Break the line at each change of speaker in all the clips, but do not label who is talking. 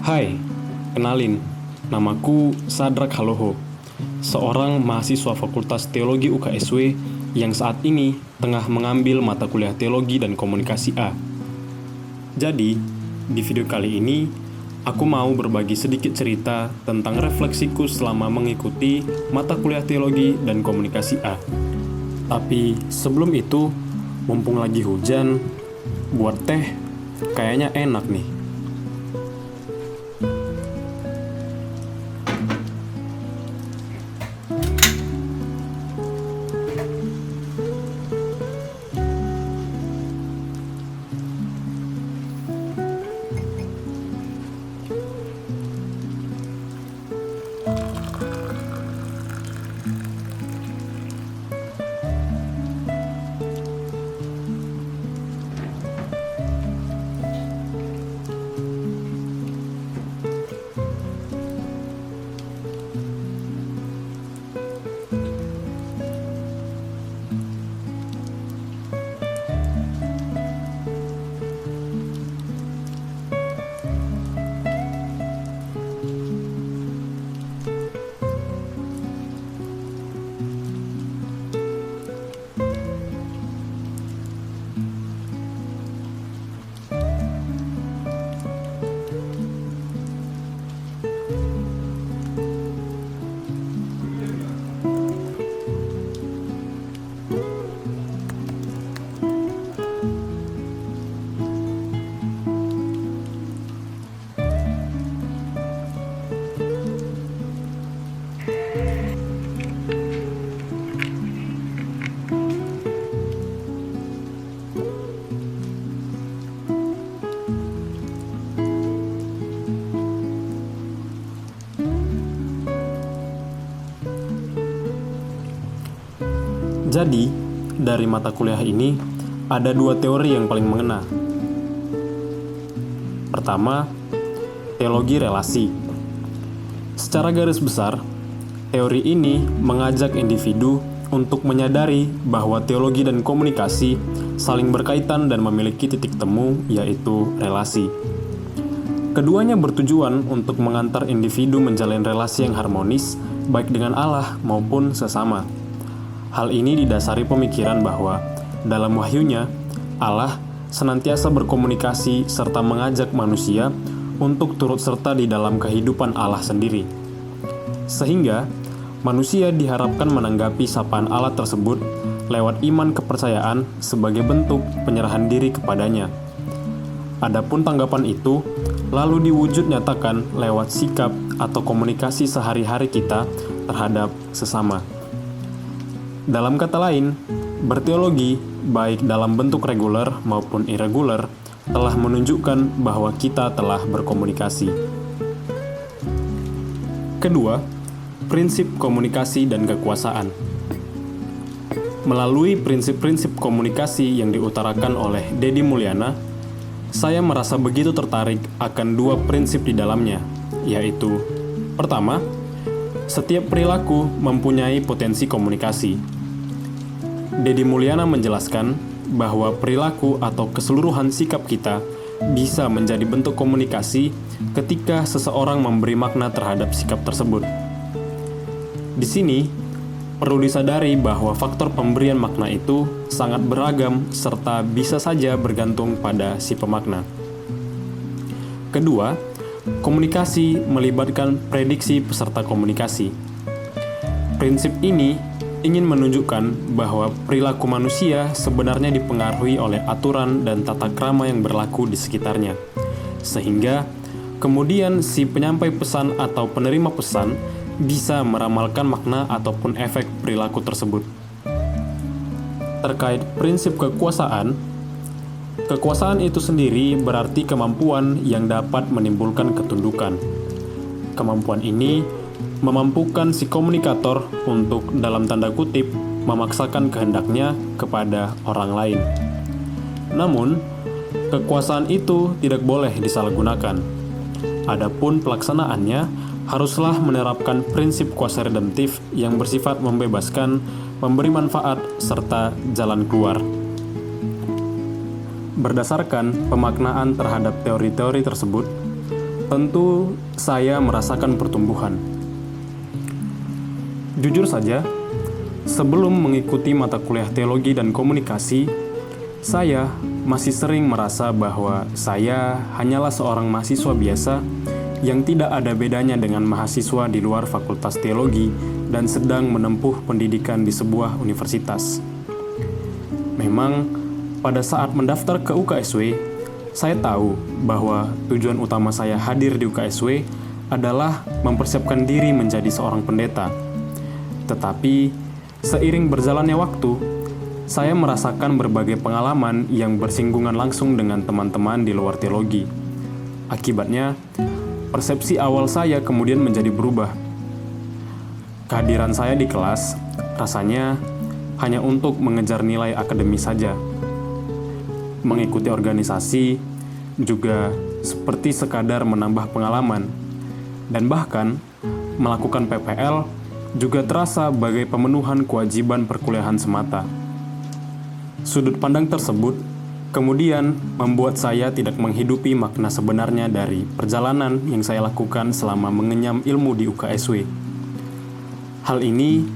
Hai, kenalin, namaku Sadrak Haloho, seorang mahasiswa Fakultas Teologi UKSW yang saat ini tengah mengambil mata kuliah Teologi dan Komunikasi A. Jadi, di video kali ini, aku mau berbagi sedikit cerita tentang refleksiku selama mengikuti mata kuliah Teologi dan Komunikasi A. Tapi sebelum itu, mumpung lagi hujan, buat teh kayaknya enak nih. Jadi, dari mata kuliah ini, ada dua teori yang paling mengena. Pertama, teologi relasi. Secara garis besar, teori ini mengajak individu untuk menyadari bahwa teologi dan komunikasi saling berkaitan dan memiliki titik temu, yaitu relasi. Keduanya bertujuan untuk mengantar individu menjalin relasi yang harmonis, baik dengan Allah maupun sesama. Hal ini didasari pemikiran bahwa dalam wahyunya, Allah senantiasa berkomunikasi serta mengajak manusia untuk turut serta di dalam kehidupan Allah sendiri. Sehingga, manusia diharapkan menanggapi sapaan Allah tersebut lewat iman kepercayaan sebagai bentuk penyerahan diri kepadanya. Adapun tanggapan itu, lalu diwujud nyatakan lewat sikap atau komunikasi sehari-hari kita terhadap sesama. Dalam kata lain, berteologi, baik dalam bentuk reguler maupun irregular, telah menunjukkan bahwa kita telah berkomunikasi. Kedua, prinsip komunikasi dan kekuasaan. Melalui prinsip-prinsip komunikasi yang diutarakan oleh Deddy Mulyana, saya merasa begitu tertarik akan dua prinsip di dalamnya, yaitu: pertama, setiap perilaku mempunyai potensi komunikasi. Deddy Mulyana menjelaskan bahwa perilaku atau keseluruhan sikap kita bisa menjadi bentuk komunikasi ketika seseorang memberi makna terhadap sikap tersebut. Di sini, perlu disadari bahwa faktor pemberian makna itu sangat beragam serta bisa saja bergantung pada si pemakna. Kedua, komunikasi melibatkan prediksi peserta komunikasi. Prinsip ini ingin menunjukkan bahwa perilaku manusia sebenarnya dipengaruhi oleh aturan dan tata krama yang berlaku di sekitarnya, sehingga kemudian si penyampai pesan atau penerima pesan bisa meramalkan makna ataupun efek perilaku tersebut. Terkait prinsip kekuasaan, kekuasaan itu sendiri berarti kemampuan yang dapat menimbulkan ketundukan. Kemampuan ini memampukan si komunikator untuk, dalam tanda kutip, memaksakan kehendaknya kepada orang lain. Namun, kekuasaan itu tidak boleh disalahgunakan. Adapun pelaksanaannya haruslah menerapkan prinsip kuasa redemptif yang bersifat membebaskan, memberi manfaat, serta jalan keluar. Berdasarkan pemaknaan terhadap teori-teori tersebut, tentu saya merasakan pertumbuhan. Jujur saja, sebelum mengikuti mata kuliah teologi dan komunikasi, saya masih sering merasa bahwa saya hanyalah seorang mahasiswa biasa yang tidak ada bedanya dengan mahasiswa di luar fakultas teologi dan sedang menempuh pendidikan di sebuah universitas. Memang, pada saat mendaftar ke UKSW, saya tahu bahwa tujuan utama saya hadir di UKSW adalah mempersiapkan diri menjadi seorang pendeta. Tetapi, seiring berjalannya waktu, saya merasakan berbagai pengalaman yang bersinggungan langsung dengan teman-teman di luar teologi. Akibatnya, persepsi awal saya kemudian menjadi berubah. Kehadiran saya di kelas rasanya hanya untuk mengejar nilai akademis saja. Mengikuti organisasi juga seperti sekadar menambah pengalaman, dan bahkan melakukan PPL juga terasa bagai pemenuhan kewajiban perkuliahan semata. Sudut pandang tersebut kemudian membuat saya tidak menghidupi makna sebenarnya dari perjalanan yang saya lakukan selama mengenyam ilmu di UKSW. Hal ini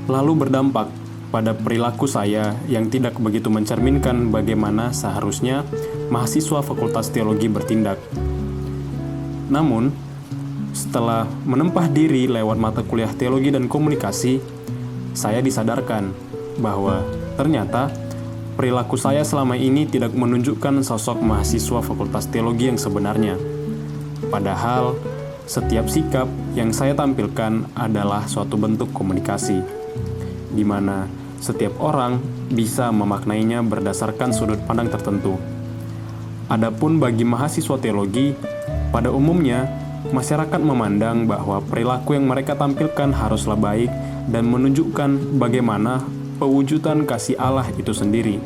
lalu berdampak pada perilaku saya yang tidak begitu mencerminkan bagaimana seharusnya mahasiswa Fakultas Teologi bertindak. Namun, setelah menempa diri lewat mata kuliah teologi dan komunikasi, saya disadarkan bahwa ternyata perilaku saya selama ini tidak menunjukkan sosok mahasiswa Fakultas Teologi yang sebenarnya. Padahal, setiap sikap yang saya tampilkan adalah suatu bentuk komunikasi, di mana setiap orang bisa memaknainya berdasarkan sudut pandang tertentu. Adapun bagi mahasiswa teologi, pada umumnya, masyarakat memandang bahwa perilaku yang mereka tampilkan haruslah baik dan menunjukkan bagaimana pewujudan kasih Allah itu sendiri.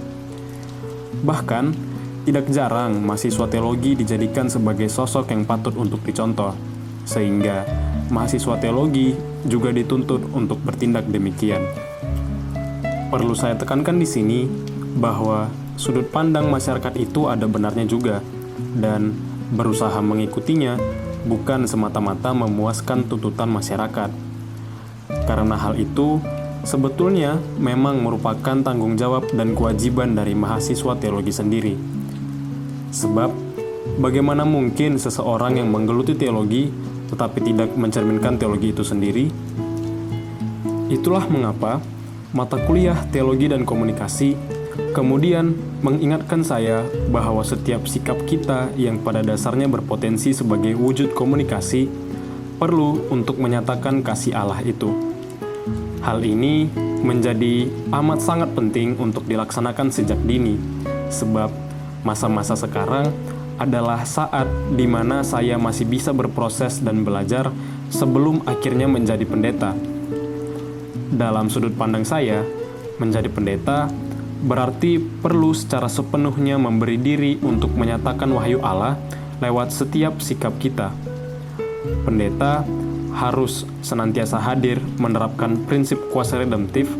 Bahkan, tidak jarang mahasiswa teologi dijadikan sebagai sosok yang patut untuk dicontoh, sehingga mahasiswa teologi juga dituntut untuk bertindak demikian. Perlu saya tekankan di sini bahwa sudut pandang masyarakat itu ada benarnya juga, dan berusaha mengikutinya bukan semata-mata memuaskan tuntutan masyarakat. Karena hal itu sebetulnya memang merupakan tanggung jawab dan kewajiban dari mahasiswa teologi sendiri. Sebab, bagaimana mungkin seseorang yang menggeluti teologi tetapi tidak mencerminkan teologi itu sendiri? Itulah mengapa mata kuliah teologi dan komunikasi kemudian mengingatkan saya bahwa setiap sikap kita yang pada dasarnya berpotensi sebagai wujud komunikasi perlu untuk menyatakan kasih Allah itu. Hal ini menjadi amat sangat penting untuk dilaksanakan sejak dini, sebab masa-masa sekarang adalah saat di mana saya masih bisa berproses dan belajar sebelum akhirnya menjadi pendeta. Dalam sudut pandang saya, menjadi pendeta berarti perlu secara sepenuhnya memberi diri untuk menyatakan wahyu Allah lewat setiap sikap kita. Pendeta harus senantiasa hadir menerapkan prinsip kuasa redemptif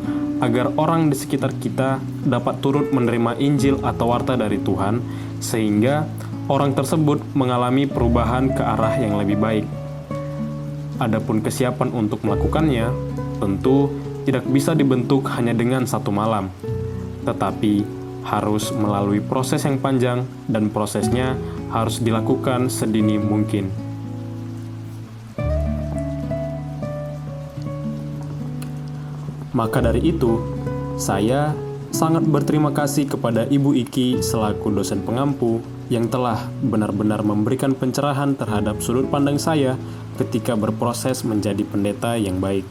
agar orang di sekitar kita dapat turut menerima Injil atau warta dari Tuhan, sehingga orang tersebut mengalami perubahan ke arah yang lebih baik. Adapun kesiapan untuk melakukannya tentu tidak bisa dibentuk hanya dengan satu malam, tetapi harus melalui proses yang panjang dan prosesnya harus dilakukan sedini mungkin. Maka dari itu, saya sangat berterima kasih kepada Ibu Iki selaku dosen pengampu yang telah benar-benar memberikan pencerahan terhadap sudut pandang saya ketika berproses menjadi pendeta yang baik.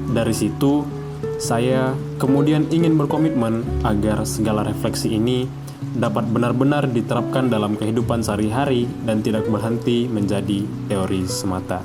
Dari situ, saya kemudian ingin berkomitmen agar segala refleksi ini dapat benar-benar diterapkan dalam kehidupan sehari-hari dan tidak berhenti menjadi teori semata.